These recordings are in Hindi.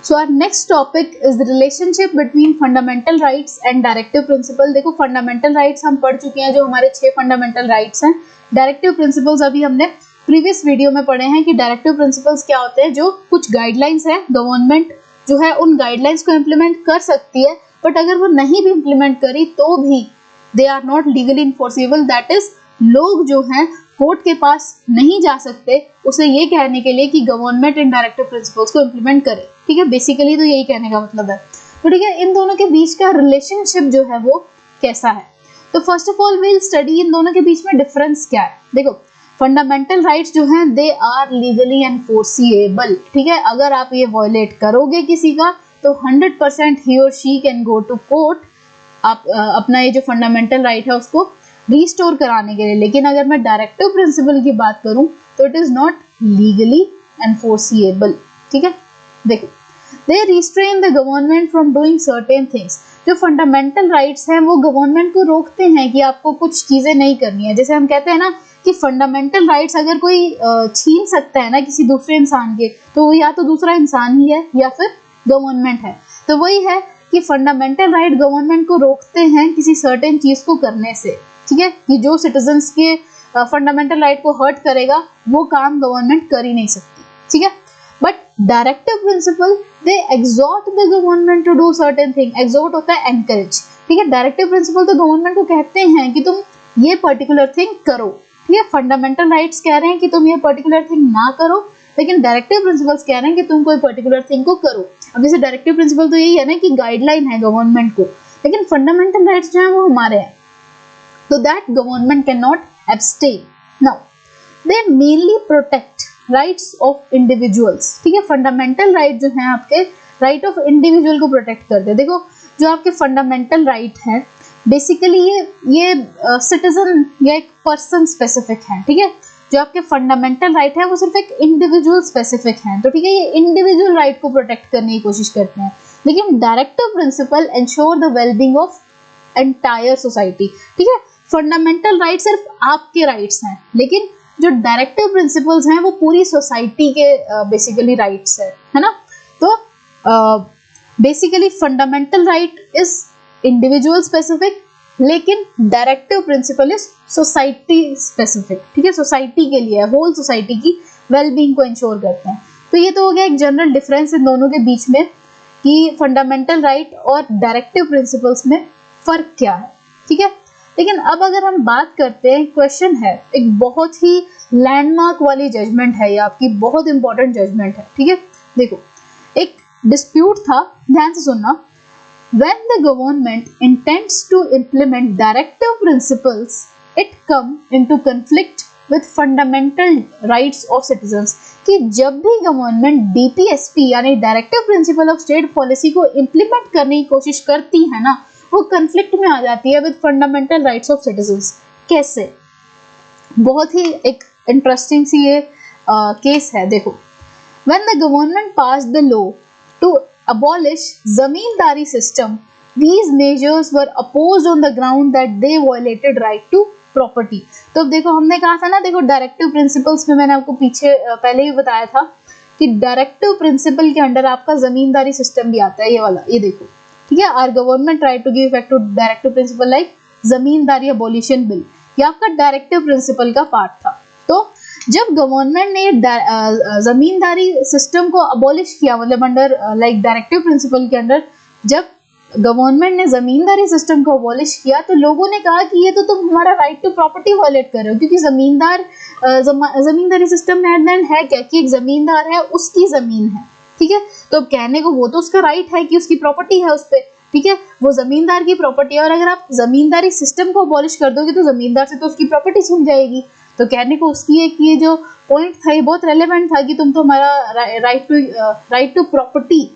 So our next topic is the relationship between fundamental rights and directive principle. देखो फंडामेंटल राइट्स हम पढ़ चुके हैं, जो हमारे 6 फंडामेंटल राइट्स हैं। डायरेक्टिव प्रिंसिपल्स अभी हमने प्रीवियस वीडियो में पढ़े हैं कि डायरेक्टिव प्रिंसिपल्स क्या होते हैं, जो कुछ गाइडलाइंस है गवर्नमेंट जो है उन गाइडलाइंस को इम्प्लीमेंट कर सकती है, बट अगर वो नहीं भी इम्प्लीमेंट करी तो भी they are not legally enforceable. That is लोग जो हैं कोर्ट के पास नहीं जा सकते उसे ये कहने के लिए कि गवर्नमेंट इन डायरेक्टिव प्रिंसिपल्स को इम्प्लीमेंट करे। ठीक है, बेसिकली तो यही कहने का मतलब है। तो ठीक है, इन दोनों के बीच का रिलेशनशिप जो है वो कैसा है। तो first of all we'll study in दोनों के बीच में डिफरेंस क्या है। देखो फंडामेंटल राइट्स जो हैं दे आर लीगली एनफोर्सिएबल। ठीक है, अगर आप ये वायलेट करोगे किसी का तो 100% ही और she can go to court, आप अपना ये जो फंडामेंटल राइट है उसको रिस्टोर कराने के लिए। लेकिन अगर मैं डायरेक्टिव प्रिंसिपल की बात करूं तो it is not legally enforceable. ठीक है, देखो they restrain the government from doing certain things. जो फंडामेंटल राइट्स हैं वो गवर्नमेंट को रोकते हैं कि आपको कुछ चीजें नहीं करनी है। जैसे हम कहते हैं ना कि फंडामेंटल राइट्स अगर कोई छीन सकता है ना किसी दूसरे इंसान के, तो या तो दूसरा इंसान ही है या फिर गवर्नमेंट है। तो वही है कि फंडामेंटल राइट गवर्नमेंट को रोकते हैं किसी सर्टेन चीज को करने से। ठीक है, कि जो सिटीजन्स के फंडामेंटल राइट को हर्ट करेगा वो काम गवर्नमेंट कर ही नहीं सकती। ठीक है, but directive principle they exhort the government to do certain thing. Exhort होता है एनकरेज। ठीक है, डायरेक्टिव प्रिंसिपल तो गवर्नमेंट को कहते हैं कि तुम ये पर्टिकुलर थिंग करो। ठीक है, फंडामेंटल राइट्स कह रहे हैं कि तुम ये पर्टिकुलर थिंग ना करो, लेकिन डायरेक्टिव प्रिंसिपल्स कह रहे हैं कि तुम कोई पर्टिकुलर थिंग को करो। अब जैसे डायरेक्टिव प्रिंसिपल तो यही है ना कि गाइडलाइन है गवर्नमेंट को, लेकिन फंडामेंटल राइट्स जो है वो हमारे हैं, so that government cannot abstain. Now they mainly protect rights of individuals. ठीक है, फंडामेंटल राइट जो है आपके राइट ऑफ इंडिविजुअल को प्रोटेक्ट करते हैं। देखो जो आपके फंडामेंटल राइट है बेसिकली ये सिटीजन या एक पर्सन स्पेसिफिक है। ठीक है, जो आपके फंडामेंटल राइट है वो सिर्फ एक इंडिविजुअल स्पेसिफिक है। तो ठीक है, ये इंडिविजुअल राइट को प्रोटेक्ट करने की कोशिश करते हैं, लेकिन directive principal ensure the wellbeing of entire society. ठीक है, फंडामेंटल राइट सिर्फ आपके राइट्स हैं, लेकिन जो डायरेक्टिव प्रिंसिपल्स हैं वो पूरी सोसाइटी के बेसिकली राइट्स है ना। तो basically fundamental right is individual specific, लेकिन directive principle is society specific. ठीक है, सोसाइटी के लिए, होल सोसाइटी की वेलबींग को इंश्योर करते हैं। तो ये तो हो गया एक जनरल डिफरेंस इन दोनों के बीच में कि फंडामेंटल राइट और डायरेक्टिव प्रिंसिपल्स में फर्क क्या है। ठीक है, लेकिन अब अगर हम बात करते हैं, क्वेश्चन है एक बहुत ही लैंडमार्क वाली जजमेंट है, ये आपकी बहुत इंपॉर्टेंट जजमेंट है। ठीक है, देखो एक डिस्प्यूट था, ध्यान से सुनना। When the government intends to implement directive principles, it come into conflict with fundamental rights of citizens। कि जब भी गवर्नमेंट DPSP यानी directive principle of state policy को इम्प्लीमेंट करने की कोशिश करती है ना, वो कंफ्लिक्ट में आ जाती है with fundamental rights of citizens. कैसे? बहुत ही एक इंटरेस्टिंग सी ये केस है। देखो, when the government pass the law to abolish zamindari system, these measures were opposed on the ground that they violated right to property। तो अब देखो हमने कहा था ना, देखो डायरेक्टिव प्रिंसिपल्स में मैंने आपको पीछे पहले ही बताया था कि डायरेक्टिव प्रिंसिपल के अंडर आपका जमींदारी सिस्टम भी आता है, ये वाला, ये देखो। ठीक है, our government try to give effect to directive principle like zamindari abolition bill, ये आपका डायरेक्टिव प्रिंसिपल का पार्ट था। तो जब गवर्नमेंट ने जमींदारी सिस्टम को अबॉलिश किया, मतलब अंडर लाइक डायरेक्टिव प्रिंसिपल के अंडर जब गवर्नमेंट ने जमींदारी सिस्टम को अबॉलिश किया, तो लोगों ने कहा कि ये तो तुम हमारा राइट टू प्रॉपर्टी वायलेट कर रहे हो, क्योंकि जमींदारी सिस्टम में है क्या कि एक जमींदार है, उसकी जमीन है। ठीक है, तो अब कहने को वो तो उसका राइट है कि उसकी प्रॉपर्टी है उस पर। ठीक है, वो जमींदार की प्रॉपर्टी है, और अगर आप जमींदारी सिस्टम को अबॉलिश कर दोगे तो जमींदार से तो उसकी प्रॉपर्टी छीन जाएगी। तो कहने को उसकी एक ये जो पॉइंट था ये बहुत रेलेवेंट था कि तुम तो हमारा राइट टू प्रॉपर्टी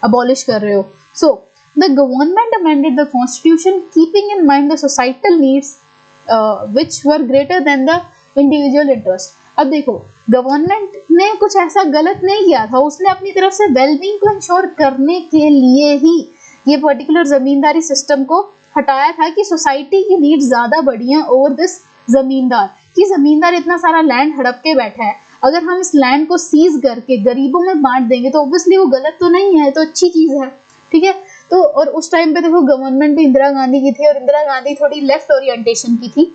अबॉलिश कर रहे हो। सो the government amended the constitution keeping in mind the societal needs which were greater than the individual interest। अब देखो गवर्नमेंट ने कुछ ऐसा गलत नहीं किया था, उसने अपनी तरफ से वेलबींग को इंश्योर करने के लिए ही ये पर्टिकुलर जमींदारी सिस्टम को हटाया था कि सोसाइटी की नीड्स ज्यादा बढ़ी हैं ओवर दिस जमींदार, कि जमींदार इतना सारा लैंड हड़प के बैठा है। अगर हम इस लैंड को सीज करके गरीबों में बांट देंगे तो ऑब्वियसली वो गलत तो नहीं है, तो अच्छी चीज है, ठीक है। तो और उस टाइम पे देखो गवर्नमेंट भी इंदिरा गांधी की थी और इंदिरा गांधी थोड़ी लेफ्ट ओरिएंटेशन की थी,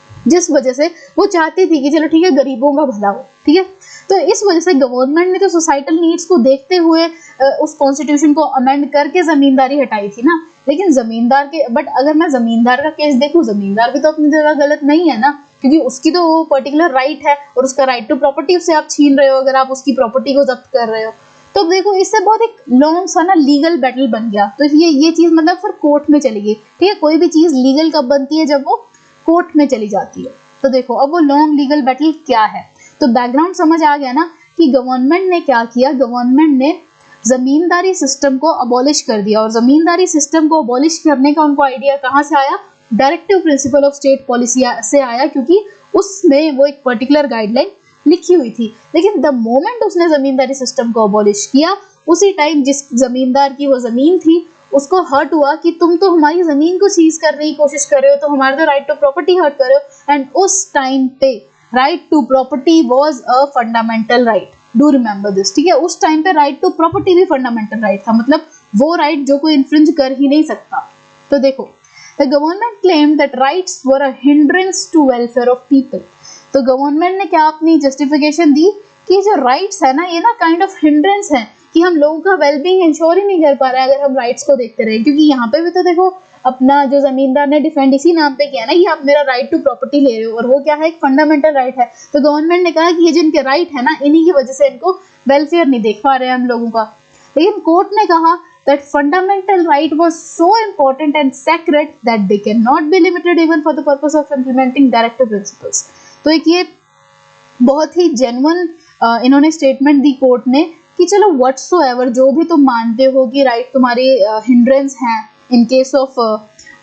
जिस वजह से वो चाहती थी कि चलो ठीक है गरीबों का भला हो, ठीक है। तो इस वजह से गवर्नमेंट ने तो सोसाइटल नीड्स को देखते हुए उस कॉन्स्टिट्यूशन को अमेंड करके जमींदारी हटाई थी ना। लेकिन जमींदार के, बट अगर मैं जमींदार का केस देखूं, जमींदार भी तो अपनी जगह गलत नहीं है ना, क्योंकि उसकी तो वो पर्टिकुलर राइट है और उसका राइट टू प्रॉपर्टी उससे आप छीन रहे हो अगर आप उसकी प्रॉपर्टी को जब्त कर रहे हो। तो देखो इससे बहुत एक लॉन्ग सा ना लीगल बैटल बन गया। तो ये चीज मतलब फिर कोर्ट में चली गई, ठीक है। कोई भी चीज लीगल कब बनती है, जब वो कोर्ट में चली जाती है। तो देखो अब वो लॉन्ग लीगल बैटल क्या है, तो बैकग्राउंड समझ आ गया ना कि गवर्नमेंट ने क्या किया, गवर्नमेंट ने जमींदारी सिस्टम को अबॉलिश कर दिया। और जमींदारी सिस्टम को अबॉलिश करने का उनको आइडिया कहाँ से आया, directive principle of state policy से आया, क्योंकि उसमें वो एक पर्टिकुलर गाइडलाइन लिखी हुई थी। लेकिन द मोमेंट उसने जमींदारी सिस्टम को अबॉलिश किया, उसी टाइम जिस जमींदार की वो जमीन थी उसको हर्ट हुआ कि तुम तो हमारी जमीन को सीज करने की कोशिश कर रहे हो, तो हमारे तो राइट टू प्रॉपर्टी हर्ट कर रहे हो। एंड उस टाइम पे right to property was a fundamental right, do remember this, ठीक है। उस टाइम पे राइट टू प्रॉपर्टी भी फंडामेंटल राइट था, मतलब वो राइट जो कोई इन्फ्रिंज कर ही नहीं सकता। तो देखो the government claim that rights were a hindrance to welfare of people. तो गवर्नमेंट ने क्या अपनी जस्टिफिकेशन दी कि जो राइट्स है ना, ये ना काइंड ऑफ हिंड्रेंस है, कि हम लोगों का वेलबींग इंश्योर ही नहीं कर पा रहा है अगर हम राइट्स को देखते रहे। क्योंकि यहाँ पे भी तो देखो अपना जो जमींदार ने डिफेंड इसी नाम पे किया ना कि आप मेरा राइट टू प्रॉपर्टी ले रहे हो, और वो क्या है, एक फंडामेंटल राइट है। तो गवर्नमेंट ने कहा कि ये जिनके राइट है ना, इन्हीं की वजह से इनको वेलफेयर नहीं देख पा रहे हैं हम लोगों का। लेकिन कोर्ट ने कहा that fundamental right was so important and sacred that they cannot be limited even for the purpose of implementing directive principles। तो एक ये बहुत ही जेन्युइन इन्होंने स्टेटमेंट दी कोर्ट ने कि चलो व्हाटसोएवर जो भी तुम मानते हो कि राइट तुम्हारी हिंड्रेंस है in case of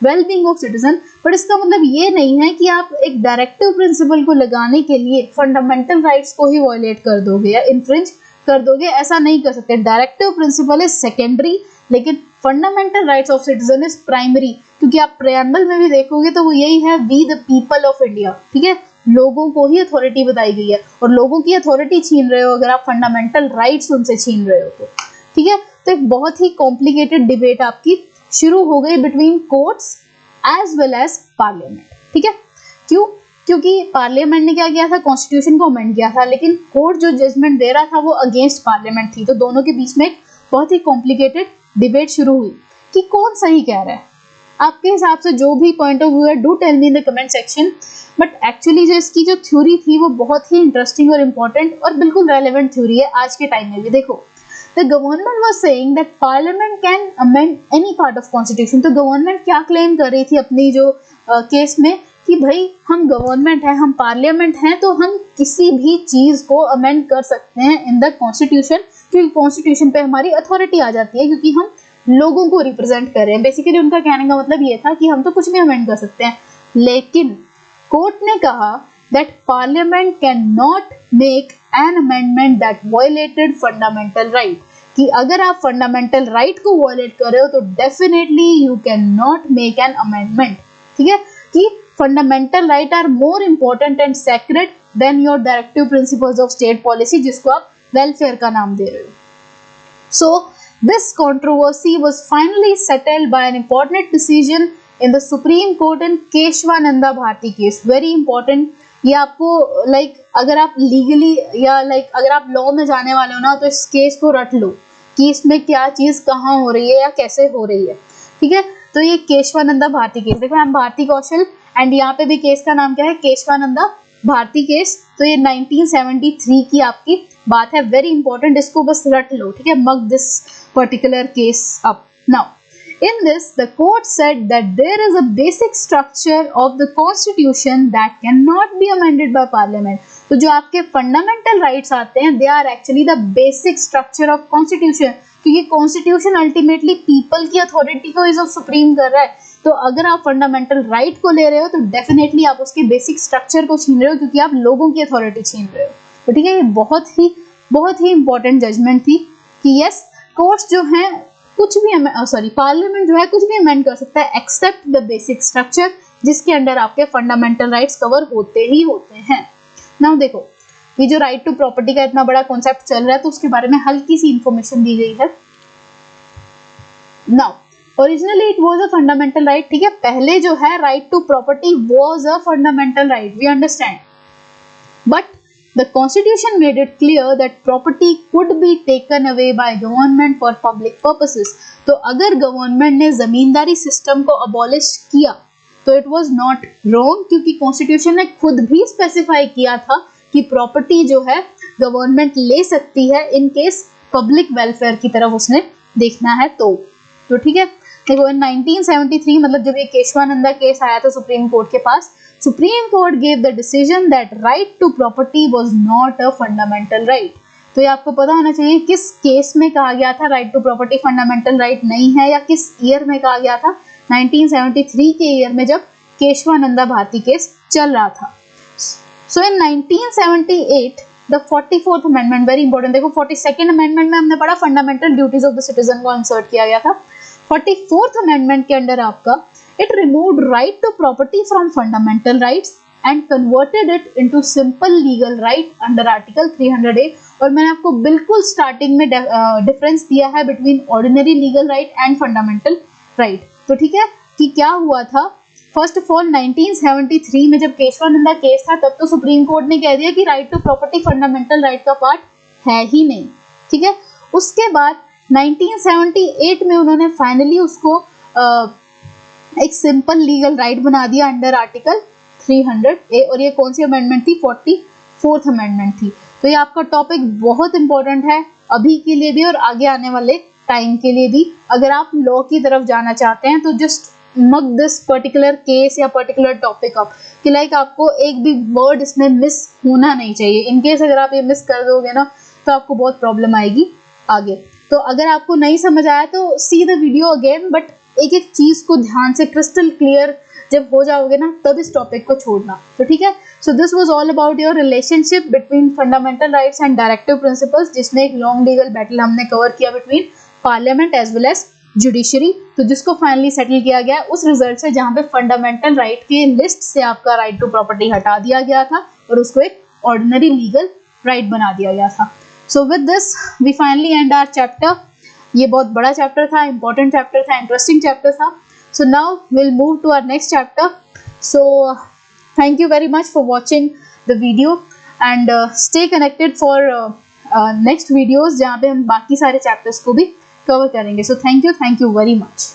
wellbeing of citizen, but इसका मतलब ये नहीं है कि आप एक डायरेक्टिव प्रिंसिपल को लगाने के लिए फंडामेंटल राइट्स को ही वॉयलेट कर दोगे या इन्फ्रिंज कर दोगे, ऐसा नहीं कर सकते। डायरेक्टिव प्रिंसिपल इज सेकेंडरी, लेकिन fundamental rights of citizen is primary. क्योंकि आप प्रेएम्बल में भी देखोगे तो वो यही है, we the people of India, ठीक है। लोगों को ही अथॉरिटी बताई गई है, और लोगों की अथॉरिटी छीन रहे हो अगर आप फंडामेंटल राइट्स उनसे छीन रहे हो तो, ठीक है। तो एक बहुत ही कॉम्प्लिकेटेड डिबेट आपकी शुरू हो गई between courts as well as parliament, ठीक है। क्यों? क्योंकि पार्लियामेंट ने क्या किया था, कॉन्स्टिट्यूशन को अमेंड किया था, लेकिन कोर्ट जो जजमेंट दे रहा था वो अगेंस्ट पार्लियामेंट थी। तो दोनों के बीच में एक बहुत ही कॉम्प्लिकेटेड डिबेट शुरू हुई कि कौन सही कह रहा है। आपके हिसाब से जो भी पॉइंट ऑफ व्यू है, do tell me in the comment section. But actually जो इसकी जो थ्योरी थी वो बहुत ही इंटरेस्टिंग और इम्पोर्टेंट और बिल्कुल रेलेवेंट थ्योरी है आज के टाइम में भी। देखो, the government was saying that parliament can amend any part of constitution. तो गवर्नमेंट क्या क्लेम कर रही थी अपनी जो केस में कि भाई हम गवर्नमेंट है, हम पार्लियामेंट हैं, तो हम किसी भी चीज को अमेंड कर सकते हैं इन द कॉन्स्टिट्यूशन, क्योंकि कॉन्स्टिट्यूशन पे हमारी अथॉरिटी आ जाती है, क्योंकि हम लोगों को रिप्रेजेंट कर रहे हैं। बेसिकली उनका कहने का मतलब ये था कि हम तो कुछ भी अमेंड कर सकते हैं। लेकिन कोर्ट ने कहा that parliament can not make an amendment that violated fundamental right, कि अगर आप फंडामेंटल राइट को वायलेट कर रहे हो तो definitely you can not make an amendment, ठीक है। कि fundamental right are more important and sacred than your directive principles of state policy, जिसको आप वेलफेयर का नाम दे रहे हो। So this controversy was finally settled by an important decision in the Supreme Court in Keshavananda Bharati case. Very important, ये आपको अगर आप लीगली या अगर आप लॉ में जाने वाले हो ना, तो इस केस को रट लो कि इसमें क्या चीज कहाँ हो रही है या कैसे हो रही है, ठीक है। तो ये केशवानंदा भारती केस, देखो I am Bharati Kaushal and यहाँ पे भी केस का नाम क्या है, केशवानंदा भारती केस। तो ये 1973 की आपकी बात है, वेरी इंपॉर्टेंट, इसको बस रट लो, ठीक है। Mug this particular case up now. In this, the court said that there is a basic structure of the constitution that cannot be amended by parliament. तो जो आपके fundamental rights आते हैं, they are actually the basic structure of constitution, क्योंकि constitution ultimately people की authority को इस supreme कर रहा है। तो अगर आप fundamental right को ले रहे हो तो definitely आप उसके basic structure को छीन रहे हो, क्योंकि आप लोगों की authority छीन रहे हो। तो ठीक है, ये बहुत ही important judgment थी कि yes, courts जो हैं कुछ भी पार्लियामेंट जो है कुछ भी अमेंड कर सकता है एक्सेप्ट द बेसिक स्ट्रक्चर, जिसके अंडर आपके फंडामेंटल राइट्स कवर होते ही होते हैं। नाउ देखो, ये जो राइट टू प्रॉपर्टी का इतना बड़ा कॉन्सेप्ट चल रहा है तो उसके बारे में हल्की सी इंफॉर्मेशन दी गई है। Now originally it was a fundamental right, ठीक है, पहले जो है right to property was a fundamental right, we understand, but the constitution made it clear that property could be taken away by government for public purposes। तो अगर गवर्नमेंट ने जमींदारी सिस्टम को अबॉलिश किया तो इट वाज नॉट रॉन्ग, क्योंकि कॉन्स्टिट्यूशन ने खुद भी स्पेसिफाई किया था कि प्रॉपर्टी जो है गवर्नमेंट ले सकती है इन केस पब्लिक वेलफेयर की तरफ उसने देखना है तो ठीक है। देखो इन 1973 मतलब जब ये केशवानंदा केस आया था सुप्रीम कोर्ट के पास, Supreme Court gave the decision that right to property was not a fundamental right। तो ये आपको पता होना चाहिए किस केस में कहा गया था right to property fundamental right नहीं है, या किस ईयर में कहा गया था, 1973 के ईयर में जब केशवानंदा भारती केस चल रहा था। सो इन 1978 the 44th amendment, very important, देखो 42nd अमेंडमेंट में हमने पढ़ा fundamental duties of the citizen को इंसर्ट किया गया था। 44th अमेंडमेंट के अंडर आपका it removed right to property from fundamental rights and converted it into simple legal right under article 300A। और मैंने आपको बिल्कुल स्टार्टिंग में डिफरेंस दिया है between ordinary legal right and fundamental right. तो ठीक है कि क्या हुआ था, फर्स्ट ऑफ ऑल 1973 में जब केशवानंदा केस था तब तो सुप्रीम कोर्ट ने कह दिया कि right to property fundamental right का पार्ट है ही नहीं, ठीक है। उसके बाद 1978 में उन्होंने फाइनली उसको एक सिंपल लीगल राइट बना दिया अंडर आर्टिकल 300A। और ये कौन सी अमेंडमेंट थी, 44th अमेंडमेंट थी। तो ये आपका टॉपिक बहुत इंपॉर्टेंट है अभी के लिए भी और आगे आने वाले टाइम के लिए भी। अगर आप लॉ की तरफ जाना चाहते हैं तो just mug this particular case या पर्टिकुलर टॉपिक अप कि लाइक आपको एक भी वर्ड इसमें मिस होना नहीं चाहिए। इनकेस अगर आप ये मिस कर दोगे ना तो आपको बहुत प्रॉब्लम आएगी आगे। तो अगर आपको नहीं समझ आया तो see the video again, but एक एक चीज को ध्यान से क्रिस्टल क्लियर जब हो जाओगे ना तब इस टॉपिक को छोड़ना, तो ठीक है। So this was all about your relationship between fundamental rights and directive principles, जिसमें एक लॉन्ग लीगल बैटल हमने कवर किया between parliament as well as judiciary, तो जिसको फाइनली सेटल किया गया उस रिजल्ट से जहां पे फंडामेंटल राइट की लिस्ट से आपका राइट टू प्रॉपर्टी हटा दिया गया था और उसको एक ऑर्डिनरी लीगल राइट बना दिया गया था। So with this we finally end our chapter. ये बहुत बड़ा चैप्टर था, इंपॉर्टेंट चैप्टर था, इंटरेस्टिंग चैप्टर था। So now will move to our next chapter. So thank you very much for watching the video and stay connected for next videos जहाँ पे हम बाकी सारे चैप्टर्स को भी कवर करेंगे। सो थैंक यू वेरी मच।